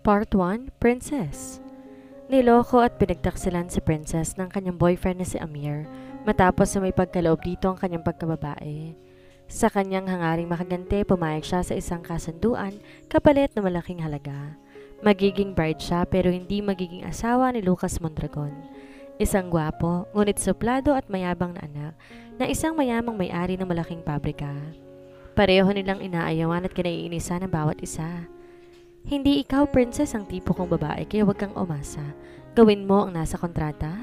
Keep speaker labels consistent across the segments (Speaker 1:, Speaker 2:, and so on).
Speaker 1: Part 1, Princess. Niloko at pinagtaksilan si Princess ng kanyang boyfriend na si Amir matapos na may pagkaloob dito ang kanyang pagkababae. Sa kanyang hangaring makaganti, pumayag siya sa isang kasunduan kapalit na malaking halaga. Magiging bride siya pero hindi magiging asawa ni Lucas Mondragon. Isang gwapo, ngunit suplado at mayabang na anak na isang mayamang may-ari ng malaking pabrika. Pareho nilang inaayawan at kinaiinisan ng bawat isa. Hindi ikaw, princess, ang tipo kong babae kaya huwag kang umasa. Gawin mo ang nasa kontrata.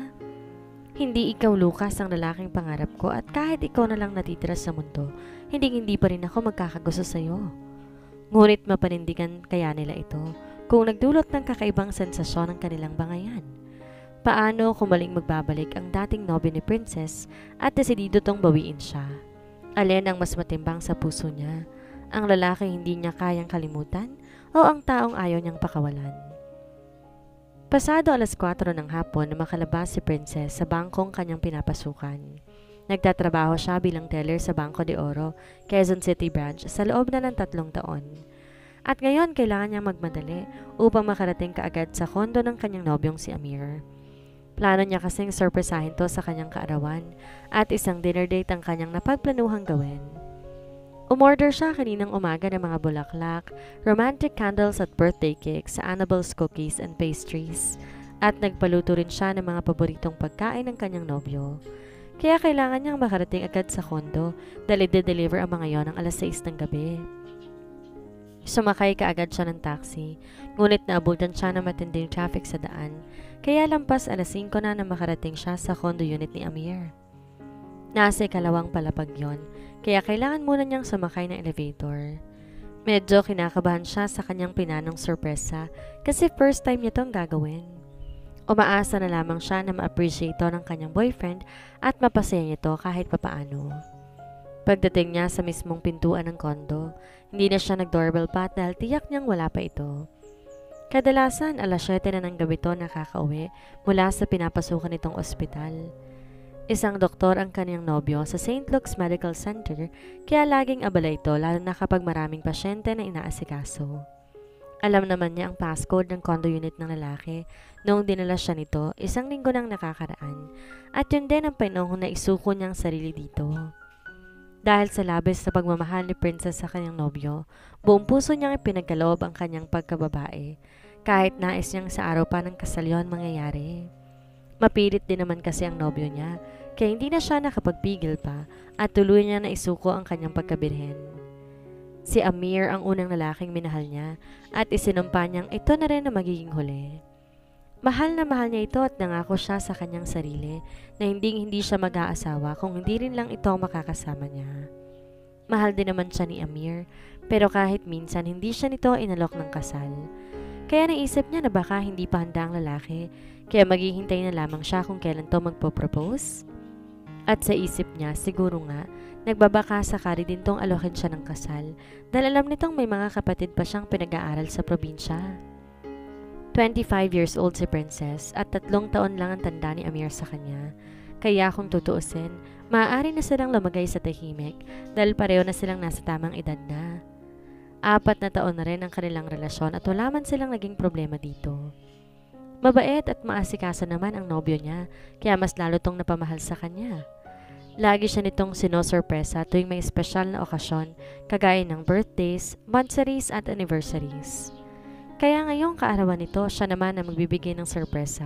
Speaker 1: Hindi ikaw, Lucas, ang lalaking pangarap ko at kahit ikaw na lang natitira sa mundo, hindi pa rin ako magkakagusto sa'yo. Ngunit mapanindigan kaya nila ito kung nagdulot ng kakaibang sensasyon ng kanilang bangayan. Paano kung maling magbabalik ang dating nobyo ni Princess at desidido tong bawiin siya? Alin ang mas matimbang sa puso niya? Ang lalaking hindi niya kayang kalimutan o ang taong ayaw niyang pakawalan? Pasado alas 4 ng hapon na makalabas si Princess sa bangkong kanyang pinapasukan. Nagtatrabaho siya bilang teller sa Bangko de Oro, Quezon City branch sa loob na ng 3 taon. At ngayon kailangan niyang magmadali upang makarating kaagad sa kondo ng kanyang nobyong si Amir. Plano niya kasing sorpresahin to sa kanyang kaarawan at isang dinner date ang kanyang napagplanuhang gawin. Umorder siya kaninang umaga ng mga bulaklak, romantic candles at birthday cake sa Annabelle's Cookies and Pastries at nagpaluto rin siya ng mga paboritong pagkain ng kanyang nobyo. Kaya kailangan niyang makarating agad sa kondo dahil i-deliver ang mga yon ng alas 6 ng gabi. Sumakay kaagad siya ng taxi, ngunit naabutan siya ng matinding traffic sa daan, kaya lampas alas 5 na makarating siya sa condo unit ni Amir. Nasa ikalawang palapag yon, kaya kailangan muna niyang sumakay ng elevator. Medyo kinakabahan siya sa kanyang pinanong sorpresa kasi first time niya itong gagawin. Umaasa na lamang siya na ma-appreciate ito ng kanyang boyfriend at mapasaya niya ito kahit papaano. Pagdating niya sa mismong pintuan ng kondo, hindi na siya nag-doorbell pa dahil tiyak niyang wala pa ito. Kadalasan alas 7 na ng gabi ito nakakauwi mula sa pinapasukan nitong ospital. Isang doktor ang kanyang nobyo sa St. Luke's Medical Center kaya laging abala ito lalo na kapag maraming pasyente na inaasikaso. Alam naman niya ang passcode ng condo unit ng lalaki noong dinala siya nito 1 linggo nang nakakaraan at yun din ang panahon na isuko niyang sarili dito. Dahil sa labis na pagmamahal ni Princess sa kanyang nobyo, buong puso niyang ipinagkaloob ang kanyang pagkababae kahit nais niyang sa araw pa ng kasal yon mangyayari. Mapilit din naman kasi ang nobyo niya kaya hindi na siya nakapagpigil pa at tuloy niya na isuko ang kanyang pagkabirhen. Si Amir ang unang lalaking minahal niya at isinumpa niyang ito na rin ang magiging huli. Mahal na mahal niya ito at nangako siya sa kanyang sarili na hindi siya mag-aasawa kung hindi rin lang ito makakasama niya. Mahal din naman siya ni Amir pero kahit minsan hindi siya nito inalok ng kasal. Kaya naisip niya na baka hindi pa handa ang lalaki kaya maghihintay na lamang siya kung kailan to magpo-propose. At sa isip niya siguro nga nagbabaka sakali din tong alokin siya ng kasal dahil alam nitong may mga kapatid pa siyang pinag-aaral sa probinsya. 25 years old si Princess at 3 taon lang ang tanda ni Amir sa kanya. Kaya kung tutuusin, maaari na silang lumagay sa tahimik dahil pareho na silang nasa tamang edad na. 4 na taon na rin ang kanilang relasyon at wala man silang naging problema dito. Mabait at maasikaso naman ang nobyo niya kaya mas lalo tong napamahal sa kanya. Lagi siya nitong sinosorpresa tuwing may espesyal na okasyon kagaya ng birthdays, monthsaries at anniversaries. Kaya ngayong kaarawan nito, siya naman ang magbibigay ng sorpresa.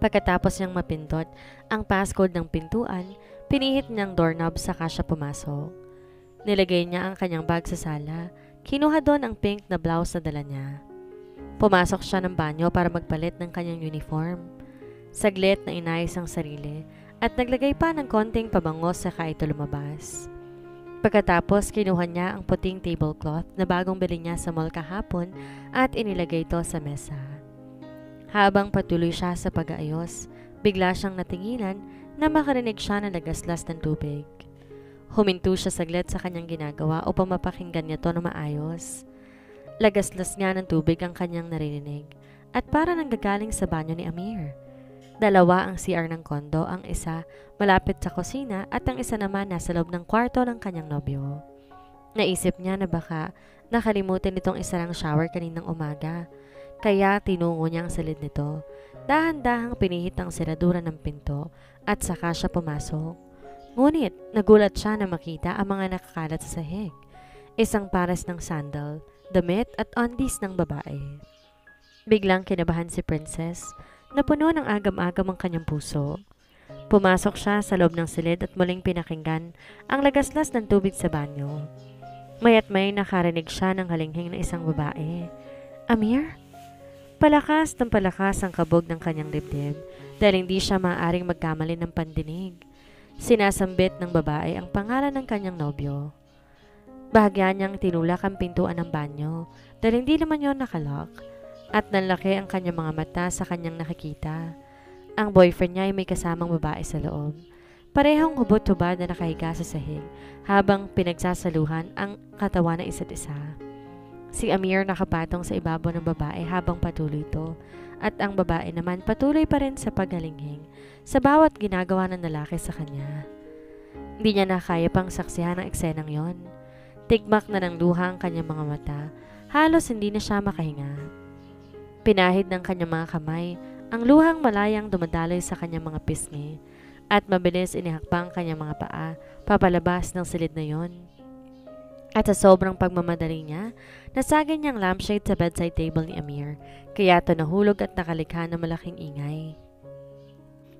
Speaker 1: Pagkatapos niyang mapindot ang passcode ng pintuan, pinihit niyang doorknob saka siya pumasok. Nilagay niya ang kanyang bag sa sala, kinuha doon ang pink na blouse na dala niya. Pumasok siya ng banyo para magpalit ng kanyang uniform. Saglit na inayos ang sarili at naglagay pa ng konting pabango saka ito lumabas. Pagkatapos, kinuha niya ang puting tablecloth na bagong bili niya sa mall kahapon at inilagay ito sa mesa. Habang patuloy siya sa pag-aayos, bigla siyang natinginan na makarinig siya ng lagaslas ng tubig. Huminto siya saglit sa kanyang ginagawa upang mapakinggan niya ito na maayos. Lagaslas nga ng tubig ang kanyang naririnig at para nanggagaling sa banyo ni Amir. 2 ang CR ng kondo, ang isa malapit sa kusina at ang isa naman nasa loob ng kwarto ng kanyang nobyo. Naisip niya na baka Nakalimutan nitong isarang shower kaninang umaga, kaya tinungo niya ang silid nito. Dahan-dahang pinihit ang seradura ng pinto at saka siya pumasok. Ngunit nagulat siya na makita ang mga nakakalat sa sahig. Isang pares ng sandal, damit at undies ng babae. Biglang kinabahan si Princess, napuno ng agam-agam ang kanyang puso. Pumasok siya sa loob ng silid at muling pinakinggan ang lagaslas ng tubig sa banyo. Maya't may nakarinig siya ng halinghing ng isang babae. Amir? Palakas ng palakas ang kabog ng kanyang dibdib dahil hindi siya maaaring magkamali ng pandinig. Sinasambit ng babae ang pangalan ng kanyang nobyo. Bahagya niyang tinulak ang pintuan ng banyo dahil hindi naman yon nakalock at nanlaki ang kanyang mga mata sa kanyang nakikita. Ang boyfriend niya ay may kasamang babae sa loob. Parehong hubot-hubad na nakahiga sa sahig habang pinagsasaluhan ang katawan ng isa't isa. Si Amir nakapatong sa ibabaw ng babae habang patuloy ito at ang babae naman patuloy pa rin sa paghalinghing sa bawat ginagawa ng lalaki sa kanya. Hindi niya na kaya pang saksihan ang eksenang yon. Tigmak na ng luha ang kanyang mga mata, halos hindi na siya makahinga. Pinahid ng kanyang mga kamay ang luhang malayang dumadaloy sa kanyang mga pisngi at mabilis inihakbang kanyang mga paa papalabas ng silid na yon. At sa sobrang pagmamadali niya, nasagin niyang lampshade sa bedside table ni Amir, kaya ito nahulog at nakalikha ng malaking ingay.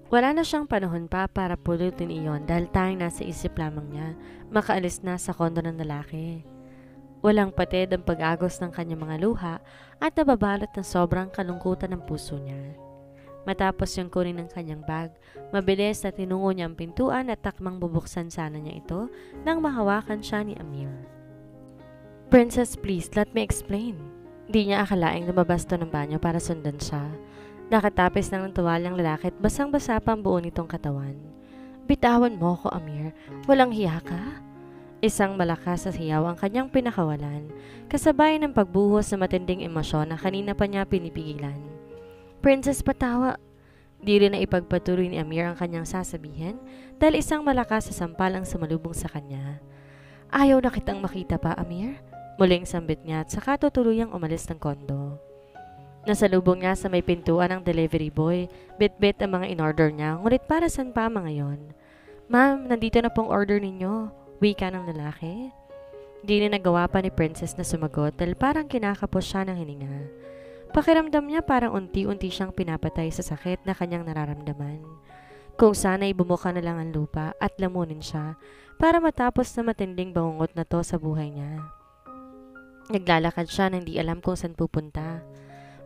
Speaker 1: Wala na siyang panahon pa para pulutin iyon dahil tanging nasa isip lamang niya, makaalis na sa kondo ng lalaki. Walang patid ang pag-agos ng kanyang mga luha at nababalot ng sobrang kalungkutan ng puso niya. Matapos yung kunin ng kanyang bag, mabilis na tinungo niya ang pintuan at takmang bubuksan sana niya ito nang mahawakan siya ni Amir. Princess, please, let me explain. Di niya akalaing lumabas to ng banyo para sundan siya. Nakatapis ng tuwalyang lalaki at basang-basa pa ang buo nitong katawan. Bitawan mo ko, Amir. Walang hiya ka? Isang malakas na siyaw ang kanyang pinakawalan, kasabay ng pagbuhos sa matinding emosyon na kanina pa niya pinipigilan. Princess, patawa. Di rin na ipagpatuloy ni Amir ang kanyang sasabihin dahil isang malakas na sampal ang sumalubong sa kanya. Ayaw na kitang makita pa, Amir. Muling sambit niya at saka tutuluyang umalis ng kondo. Nasalubong niya sa may pintuan ng delivery boy, bit-bit ang mga in-order niya, ngunit para saan pa mga yon? Ma'am, nandito na pong order ninyo, wika ng lalaki. Di na nagawa pa ni Princess na sumagot dahil parang kinakapos siya ng hininga. Pakiramdam niya parang unti-unti siyang pinapatay sa sakit na kanyang nararamdaman. Kung sana'y bumuka na lang ang lupa at lamunin siya para matapos na matinding bangungot na to sa buhay niya. Naglalakad siya na hindi alam kung saan pupunta.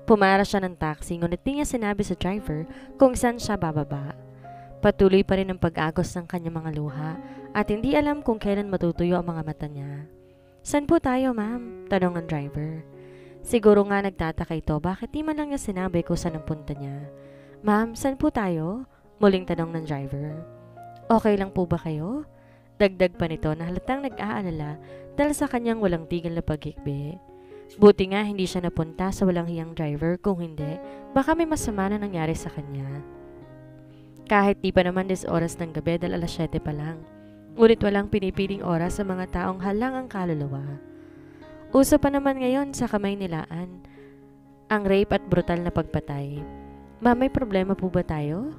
Speaker 1: Pumara siya ng taxi ngunit di niya sinabi sa driver kung saan siya bababa. Patuloy pa rin ang pag-agos ng kanyang mga luha at hindi alam kung kailan matutuyo ang mga mata niya. Saan po tayo, ma'am? Tanong ng driver. Siguro nga nagtataka ito bakit di man lang niya sinabi kung saan ang punta niya. Ma'am, saan po tayo? Muling tanong ng driver. Okay lang po ba kayo? Dagdag pa nito na halatang nag-aalala dahil sa kanyang walang tigil na paghikbi. Buti nga hindi siya napunta sa walang hiyang driver, kung hindi, baka may masama na nangyari sa kanya. Kahit di pa naman 10 oras ng gabi dahil alas 7 pa lang, ngunit walang pinipiling oras sa mga taong halang ang kaluluwa. Uso pa naman ngayon sa kamay nilaan ang rape at brutal na pagpatay. Ma, may problema po ba tayo?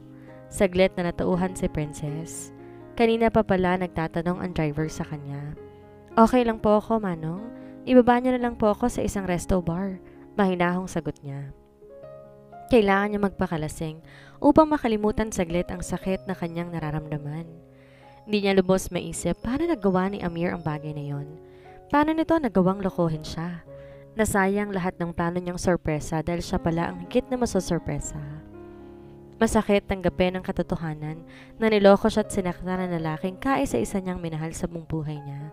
Speaker 1: Saglit na natauhan si Princess. Kanina pa pala nagtatanong ang driver sa kanya. Okay lang po ako, Manong. Ibaba niyo na lang po ako sa isang resto bar. Mahinahong sagot niya. Kailangan niya magpakalasing upang makalimutan saglit ang sakit na kanyang nararamdaman. Hindi niya lubos maisip paano nagawa ni Amir ang bagay na yon. Paano nito nagawang lokohin siya? Nasayang lahat ng plano niyang sorpresa dahil siya pala ang higit na masosorpresa. Masakit tanggapin ang katotohanan na niloko siya at sinaktan ng lalaking kaisa-isa niyang minahal sa buong buhay niya.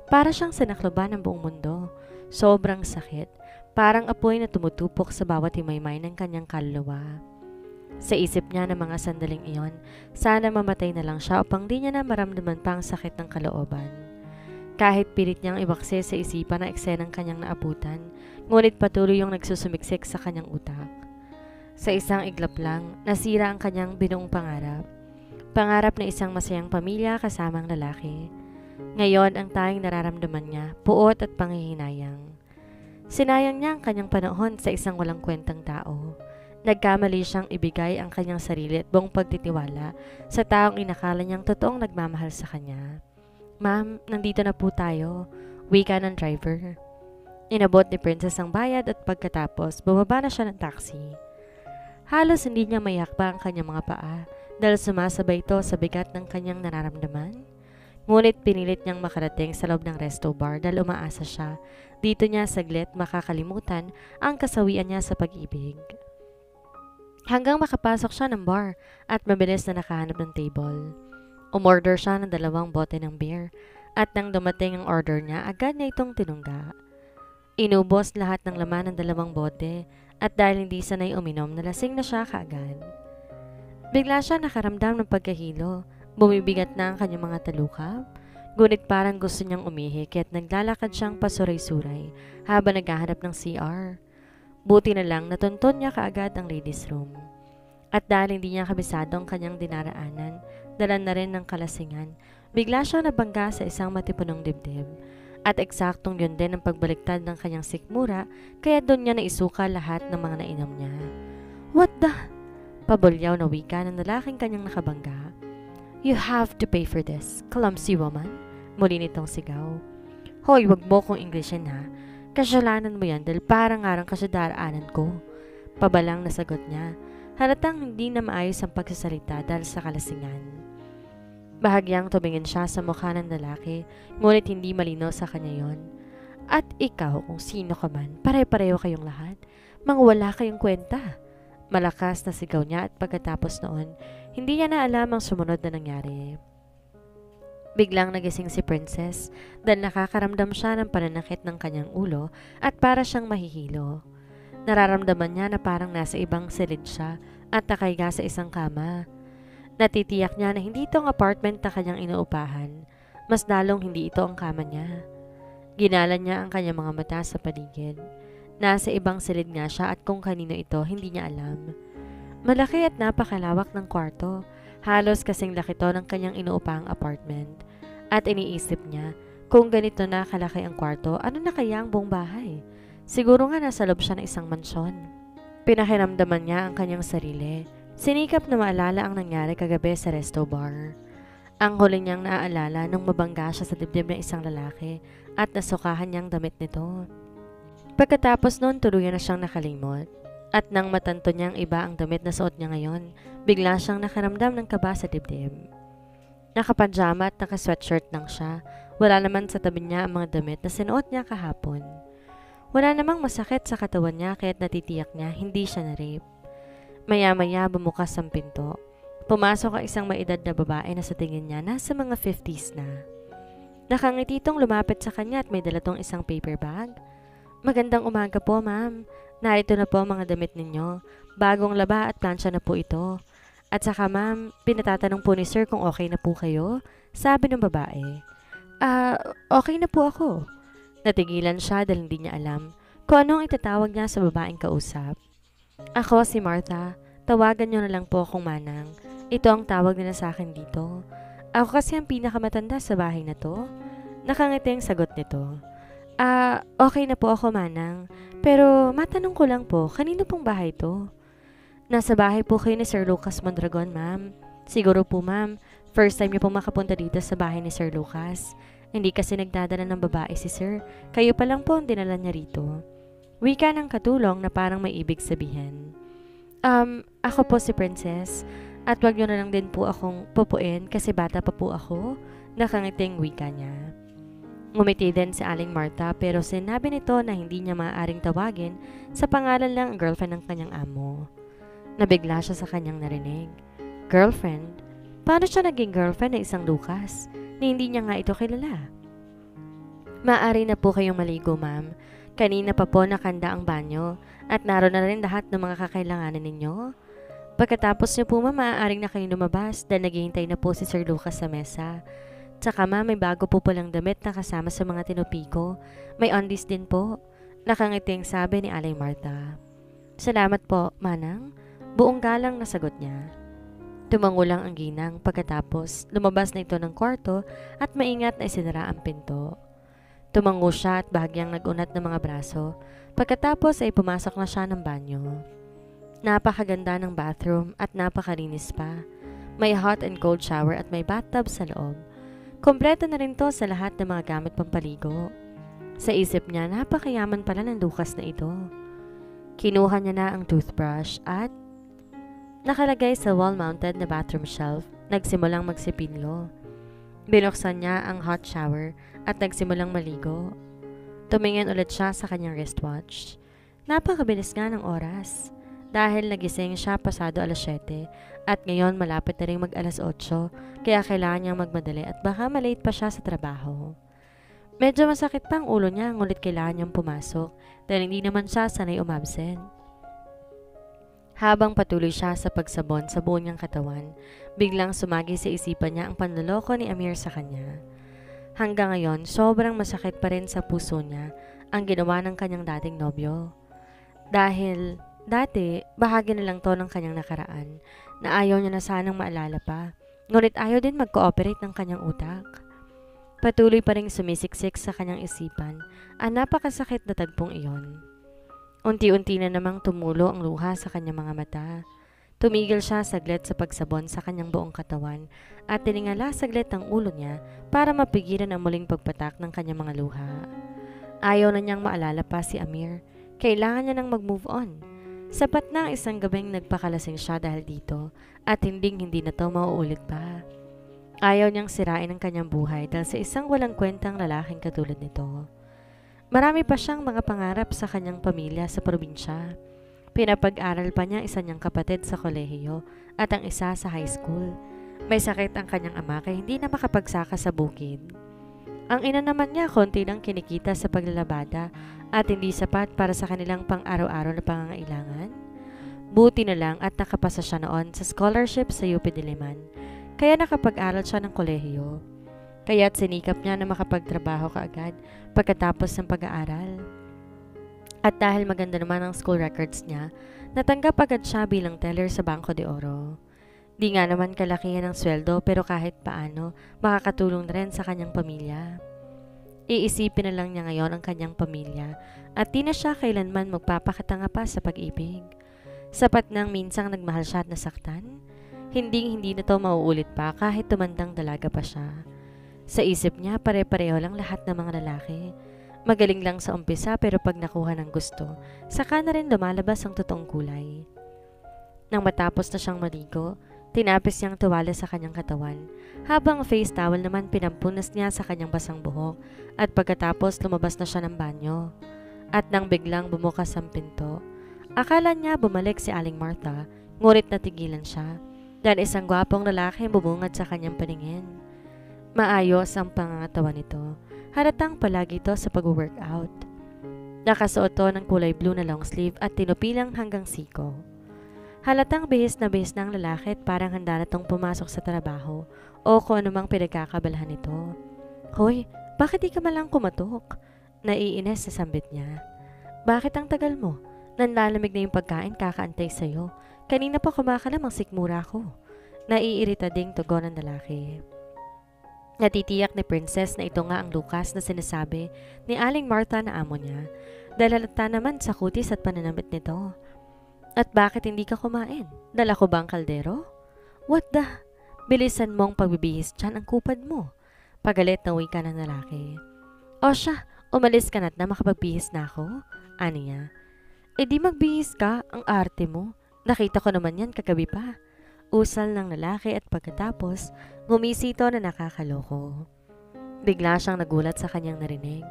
Speaker 1: Para siyang sinakloban ng buong mundo. Sobrang sakit, parang apoy na tumutupok sa bawat himaymay ng kanyang kaluluwa. Sa isip niya ng mga sandaling iyon, sana mamatay na lang siya upang di niya na maramdaman pa ang sakit ng kalooban. Kahit pilit niyang ibakse sa isipan ang eksenang kanyang naabutan, ngunit patuloy yung nagsusumiksik sa kanyang utak. Sa isang iglap lang, nasira ang kanyang binuong pangarap. Pangarap na isang masayang pamilya kasamang lalaki. Ngayon ang tanging nararamdaman niya, puot at panghihinayang. Sinayang niya ang kanyang panahon sa isang walang kwentang tao. Nagkamali siyang ibigay ang kanyang sarili at buong pagtitiwala sa taong inakala niyang totoong nagmamahal sa kanya. Ma'am, nandito na po tayo. Wika ng driver. Inabot ni Princess ang bayad at pagkatapos bumaba na siya ng taxi. Halos hindi niya mayakpa ang kanyang mga paa dahil sumasabay ito sa bigat ng kanyang nararamdaman. Ngunit pinilit niyang makarating sa loob ng resto bar dahil umaasa siya. Dito niya saglit makakalimutan ang kasawian niya sa pag-ibig. Hanggang makapasok siya ng bar at mabilis na nakahanap ng table. Umorder siya ng 2 bote ng beer at nang dumating ang order niya, agad niya itong tinungga. Inubos lahat ng laman ng 2 bote at dahil hindi sanay uminom, nalasing na siya kaagad. Bigla siya nakaramdam ng pagkahilo, bumibigat na ang kanyang mga talukap, ngunit parang gusto niyang umihi kaya't naglalakad siyang pasuray-suray habang naghahanap ng CR. Buti na lang natuntun niya kaagad ang ladies room. At dahil hindi niya kabisado ang kanyang dinaraanan, dala na rin ng kalasingan, bigla siya nabangga sa isang matipunong dibdib. At eksaktong yun din ang pagbaliktad ng kanyang sikmura, kaya doon niya naisuka lahat ng mga nainom niya. What the? Pabulyaw na wika ng lalaking kanyang nakabangga. You have to pay for this, clumsy woman. Muli nitong sigaw. Hoy, wag mo kong Englishin ha. Kasyalanan mo yan dahil parang ngarang kasyadaanan ko. Pabalang na sagot niya. Halatang hindi na maayos ang pagsasalita dahil sa kalasingan. Bahagyang tumingin siya sa mukha ng lalaki, ngunit hindi malinaw sa kanya yon. At ikaw kung sino ka man, pare-pareho kayong lahat. Mga wala kayong kwenta. Malakas na sigaw niya at pagkatapos noon, hindi niya na alam ang sumunod na nangyari. Biglang nagising si Princess dahil nakakaramdam siya ng pananakit ng kanyang ulo at para siyang mahihilo. Nararamdaman niya na parang nasa ibang silid siya at nakahiga sa isang kama. Natitiyak niya na hindi ito ang apartment na kanyang inuupahan. Mas lalong hindi ito ang kama niya. Ginalan niya ang kanyang mga mata sa paligid. Nasa ibang silid nga siya at kung kanino ito hindi niya alam. Malaki at napakalawak ng kwarto. Halos kasing laki to ng kanyang inuupahang apartment. At iniisip niya, kung ganito na kalaki ang kwarto, ano na kaya ang buong bahay? Siguro nga nasa loob siya ng isang mansyon. Pinakiramdaman niya ang kanyang sarili. Sinikap na maalala ang nangyari kagabi sa resto bar. Ang huli niyang naaalala nung mabangga siya sa dibdib ng isang lalaki at nasukahan niyang damit nito. Pagkatapos noon, tuluyan na siyang nakalimot. At nang matanto niyang iba ang damit na suot niya ngayon, bigla siyang nakaramdam ng kaba sa dibdib. Nakapajama at naka-sweatshirt lang siya. Wala naman sa tabi niya ang mga damit na sinuot niya kahapon. Wala namang masakit sa katawan niya kaya't natitiyak niya hindi siya na-rape. Maya-maya bumukas ang pinto. Pumasok ang isang maedad na babae na sa tingin niya nasa mga 50s na. Nakangiti itong lumapit sa kanya at may dala tong isang paper bag. Magandang umaga po, ma'am. Narito na po ang mga damit ninyo. Bagong laba at plansya na po ito. At saka ma'am, pinatatanong po ni sir kung okay na po kayo. Sabi ng babae. Okay na po ako. Natigilan siya dahil hindi niya alam kung anong itatawag niya sa babaeng kausap. Ako si Martha. Tawagan niyo na lang po akong Manang. Ito ang tawag nila sa akin dito. Ako kasi ang pinakamatanda sa bahay na to. Nakangiti ang sagot nito. Okay na po ako, Manang. Pero matanong ko lang po, kanino pong bahay to? Nasa bahay po kayo ni Sir Lucas Mondragon, ma'am. Siguro po, ma'am, first time niyo pong makapunta dito sa bahay ni Sir Lucas. Hindi kasi nagdadala ng babae si Sir. Kayo pa lang po ang dinala niya rito. Wika ng katulong na parang may ibig sabihin. Ako po si Princess. At wag niyo na lang din po akong pupuin kasi bata pa po ako. Nakangiting wika niya. Ngumiti din si Aling Martha pero sinabi nito na hindi niya maaaring tawagin sa pangalan lang ang girlfriend ng kanyang amo. Nabigla siya sa kanyang narinig. Girlfriend? Paano siya naging girlfriend ng isang Lucas na hindi niya nga ito kilala? Maaari na po kayong maligo, ma'am. Kanina pa po nakanda ang banyo at naroon na rin lahat ng mga kakailanganan ninyo. Pagkatapos niyo po, ma'am, maaaring na kayong lumabas dahil naghihintay na po si Sir Lucas sa mesa. Tsaka ma'am, may bago po palang damit na kasama sa mga tinupi ko. May undies din po. Nakangiting sabi ni Aling Martha. Salamat po, Manang. Buong galang na sagot niya. Tumango lang ang ginang pagkatapos lumabas na ito ng kwarto at maingat na isinara ang pinto. Tumango siya at bahagyang nagunat ng mga braso. Pagkatapos ay pumasok na siya ng banyo. Napakaganda ng bathroom at napakalinis pa. May hot and cold shower at may bathtub sa loob. Kompleto na rin to sa lahat ng mga gamit pampaligo. Sa isip niya, napakayaman pala ng Lucas na ito. Kinuha niya na ang toothbrush at nakalagay sa wall-mounted na bathroom shelf, nagsimulang magsipilyo. Binuksan niya ang hot shower at nagsimulang maligo. Tumingin ulit siya sa kanyang wristwatch. Napakabilis nga ng oras dahil nagising siya pasado alas 7 at ngayon malapit na rin mag alas 8 kaya kailangan niyang magmadali at baka malate pa siya sa trabaho. Medyo masakit pa ang ulo niya ngunit kailangan niyang pumasok dahil hindi naman siya sanay umabsent. Habang patuloy siya sa pagsabon sa buo niyang katawan, biglang sumagi sa isipan niya ang panloloko ni Amir sa kanya. Hanggang ngayon, sobrang masakit pa rin sa puso niya ang ginawa ng kanyang dating nobyo. Dahil dati, bahagi na lang to ng kanyang nakaraan na ayaw niya na sanang maalala pa, ngunit ayaw din mag-cooperate ng kanyang utak. Patuloy pa rin sumisiksik sa kanyang isipan ang napakasakit na tagpong iyon. Unti-unti na namang tumulo ang luha sa kanyang mga mata. Tumigil siya saglit sa pagsabon sa kanyang buong katawan at tiningala saglit ang ulo niya para mapigilan ang muling pagpatak ng kanyang mga luha. Ayaw na niyang maalala pa si Amir. Kailangan niya nang mag-move on. Sapat na ang isang gabing nagpakalasing siya dahil dito at hindi na to mauulit pa. Ayaw niyang sirain ang kanyang buhay dahil sa isang walang kwentang lalaking katulad nito. Marami pa siyang mga pangarap sa kanyang pamilya sa probinsya. Pinapag-aral pa niya isa niyang kapatid sa kolehiyo at ang isa sa high school. May sakit ang kanyang ama kaya hindi na makapagsaka sa bukid. Ang ina naman niya konti lang kinikita sa paglalabada at hindi sapat para sa kanilang pang-araw-araw na pangangailangan. Buti na lang at nakapasa siya noon sa scholarship sa UP Diliman. Kaya nakapag-aral siya ng kolehiyo. Kaya't sinikap niya na makapagtrabaho kaagad pagkatapos ng pag-aaral. At dahil maganda naman ang school records niya, natanggap agad siya bilang teller sa Bangko de Oro. Di nga naman kalakihan ang sweldo pero kahit paano makakatulong na rin sa kanyang pamilya. Iisipin na lang niya ngayon ang kanyang pamilya at di na siya kailanman magpapakatanga pa sa pag-ibig. Sapat nang minsang nagmahal siya at nasaktan. Hindi na to mauulit pa kahit tumandang dalaga pa siya. Sa isip niya, pare-pareho lang lahat ng mga lalaki. Magaling lang sa umpisa pero pag nakuha ng gusto, saka na rin lumalabas ang totoong kulay. Nang matapos na siyang maligo, tinapis niyang tuwala sa kanyang katawan, habang face towel naman pinampunas niya sa kanyang basang buhok at pagkatapos lumabas na siya ng banyo. At nang biglang bumukas ang pinto, akala niya bumalik si Aling Martha, ngunit natigilan siya. Dahil isang gwapong lalaki bumungad sa kanyang paningin. Maayos ang pangangatawan nito. Halatang palagi ito sa pag-workout. Nakasuot to ng kulay blue na long sleeve at tinupilang hanggang siko. Halatang bihis na ang lalaki at parang handa na tong pumasok sa trabaho o kung anumang pinagkakabalahan nito. Hoy, bakit di ka malang kumatok? Naiinis sa sambit niya. Bakit ang tagal mo? Nanlalamig na yung pagkain kakaantay sa'yo. Kanina pa kumakalamang sikmura ko. Naiirita ding tugon ng lalaki. Natitiyak ni Princess na ito nga ang Lucas na sinasabi ni Aling Martha na amo niya dahil halata naman sa kutis at pananamit nito. At bakit hindi ka kumain? Dala ko ba ang kaldero? What the? Bilisan mong pagbibihis dyan ang kupad mo. Pagalit na uwi ka ng lalaki. O siya, umalis ka na't na makapagbihis na ako? Ani niya. E di magbihis ka, ang arte mo. Nakita ko naman yan kagabi pa. Usal ng lalaki at pagkatapos, ngumisi ito na nakakaloko. Bigla siyang nagulat sa kanyang narinig.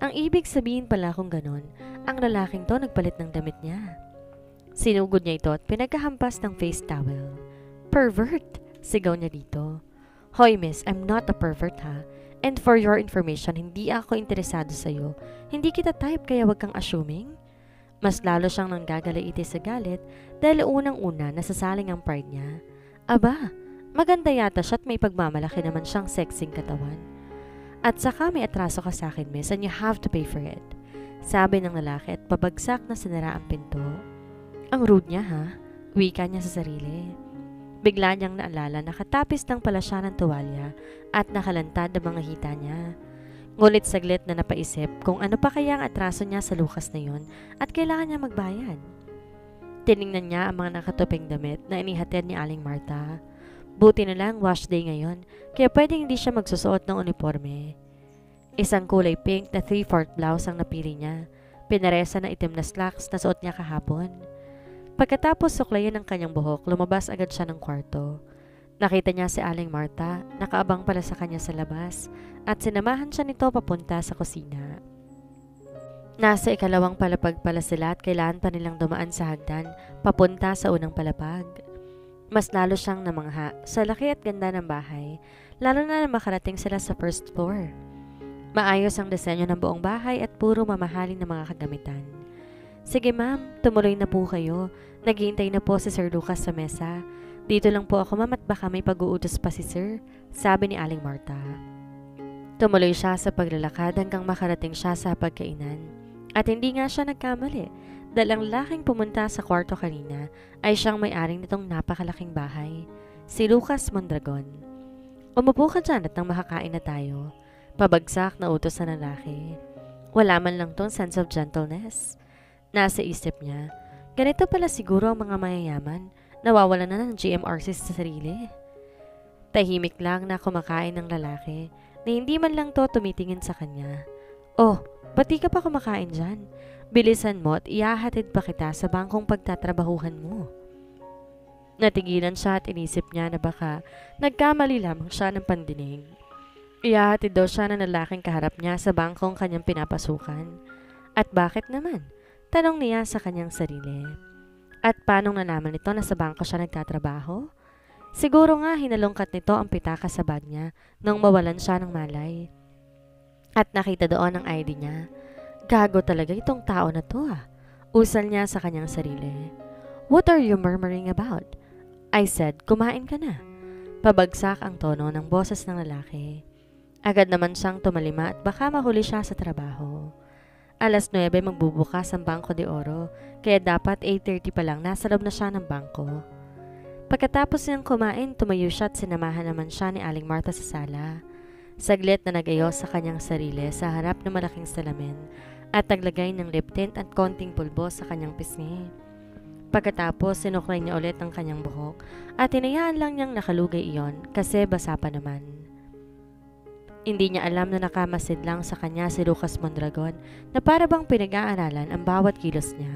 Speaker 1: Ang ibig sabihin pala kung ganon, ang lalaking to nagpalit ng damit niya. Sinugod niya ito at pinagkahampas ng face towel. Pervert! Sigaw niya dito. Hoy miss, I'm not a pervert ha. And for your information, hindi ako interesado sa'yo. Hindi kita type kaya wag kang assuming. Mas lalo siyang nanggagalaiti sa galit dahil unang-una nasasaling ang pride niya. Aba, maganda yata siya at may pagmamalaki naman siyang sexing katawan. At saka may atraso ka sa akin miss and you have to pay for it. Sabi ng lalaki at pabagsak na sinara ang pinto. Ang rude niya ha, wika niya sa sarili. Bigla niyang naalala na katapis lang pala siya ng tuwalya at nakalantad ang mga hita niya. Ngunit saglit na napaisip kung ano pa kaya ang atraso niya sa lukas na yun at kailangan niya magbayad. Tiningnan niya ang mga nakatuping damit na inihatid ni Aling Marta. Buti na lang wash day ngayon, kaya pwedeng hindi siya magsusuot ng uniforme. Isang kulay pink na 3/4 blouse ang napili niya, pinaresa na itim na slacks na suot niya kahapon. Pagkatapos suklayin ang kanyang buhok, lumabas agad siya ng kwarto. Nakita niya si Aling Marta, nakaabang pala sa kanya sa labas, at sinamahan siya nito papunta sa kusina. Nasa ikalawang palapag pala sila at kailangan pa nilang dumaan sa hagdan papunta sa unang palapag. Mas lalo siyang namangha sa laki at ganda ng bahay, lalo na makarating sila sa first floor. Maayos ang disenyo ng buong bahay at puro mamahalin na mga kagamitan. Sige ma'am, tumuloy na po kayo. Naghihintay na po si Sir Lucas sa mesa. Dito lang po ako ma'am at baka may pag-uutos pa si Sir, sabi ni Aling Marta. Tumuloy siya sa paglalakad hanggang makarating siya sa pagkainan. At hindi nga siya nagkamali dahil ang laking pumunta sa kwarto kanina ay siyang may-aring nitong napakalaking bahay, si Lucas Mondragon. Umupo ka dyan at nang makakain na tayo. Pabagsak na utos sa lalaki. Wala man lang tong sense of gentleness. Nasa isip niya, ganito pala siguro ang mga mayayaman, nawawala na ng GMRC sa sarili. Tahimik lang na kumakain ng lalaki na hindi man lang to tumitingin sa kanya. Oh, pati ka pa kumakain dyan. Bilisan mo at ihahatid pa kita sa bangkong pagtatrabahuhan mo. Natigilan siya at inisip niya na baka nagkamali lamang siya ng pandinig. Ihahatid daw siya ng lalaking kaharap niya sa bangkong kanyang pinapasukan. At bakit naman? Tanong niya sa kanyang sarili. At paanong nalaman nito na sa bangko siya nagtatrabaho? Siguro nga hinalungkat nito ang pitaka sa bag niya nang mawalan siya ng malay. At nakita doon ang ID niya. Gago talaga itong tao na to ah. Usal niya sa kanyang sarili. What are you murmuring about? I said, kumain ka na. Pabagsak ang tono ng boses ng lalaki. Agad naman siyang tumalima at baka mahuli siya sa trabaho. 9:00 magbubukas ang Bangko de Oro, kaya dapat 8:30 pa lang nasa loob na siya ng bangko. Pagkatapos niyang kumain, tumayo siya at sinamahan naman siya ni Aling Marta sa sala. Saglit na nag-ayos sa kanyang sarili sa harap ng malaking salamin at naglagay ng lip tint at konting pulbo sa kanyang pisngi. Pagkatapos, sinuklay niya ulit ang kanyang buhok at hinayaan lang niyang nakalugay iyon kasi basa pa naman. Hindi niya alam na nakamasid lang sa kanya si Lucas Mondragon na para bang pinag-aaralan ang bawat kilos niya.